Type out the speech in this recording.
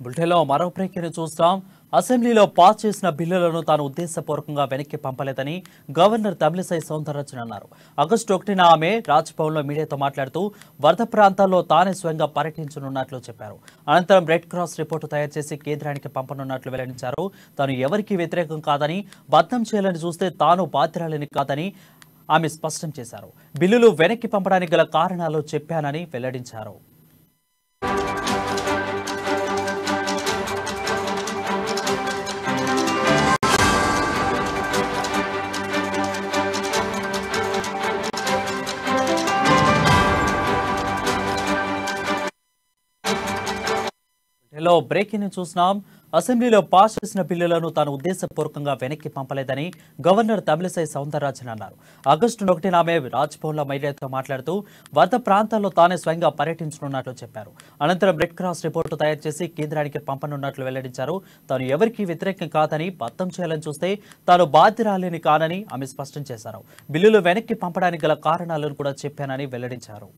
బులెటిన్లో మరో బ్రేకింగ్ చూస్తాం. అసెంబ్లీలో పాస్ చేసిన బిల్లులను తాను ఉద్దేశపూర్వకంగా వెనక్కి పంపలేదని గవర్నర్ తమిళిసై సౌందరరాజన్ అన్నారు. ఆగస్టు 1న ఆమె రాజ్భవన్లో మీడియాతో మాట్లాడుతూ వరద ప్రాంతాల్లో తానే స్వయంగా పర్యటించనున్నట్లు చెప్పారు. అనంతరం రెడ్ క్రాస్ రిపోర్టు తయారు చేసి కేంద్రానికి పంపనున్నట్లు వెల్లడించారు. తాను ఎవరికీ వ్యతిరేకం కాదని, బద్నాం చేయాలని చూస్తే తాను బాధ్యురాలిని కాదని ఆమె స్పష్టం చేశారు. బిల్లులు వెనక్కి పంపడానికి గల కారణాలు చెప్పానని వెల్లడించారు. బ్రేకింగ్ చూసినాం. అసెంబ్లీలో పాస్ చేసిన బిల్లులను తాను ఉద్దేశపూర్వకంగా వెనక్కి పంపలేదని గవర్నర్ తమిళిసై సౌందరరాజన్ అన్నారు. ఆగస్టు 1న ఆమె రాజ్భవన్లో మీడియాతో మాట్లాడుతూ వరద ప్రాంతాల్లో తానే స్వయంగా పర్యటించనున్నట్లు చెప్పారు. అనంతరం రెడ్ క్రాస్ రిపోర్టు తయారు చేసి కేంద్రానికి పంపనున్నట్లు వెల్లడించారు. తాను ఎవరికీ వ్యతిరేకం కాదని, బద్నాం చేయాలని చూస్తే తాను బాధ్యురాలిని కానని ఆమె స్పష్టం చేశారు. బిల్లులు వెనక్కి పంపడానికి గల కారణాలను కూడా చెప్పానని వెల్లడించారు.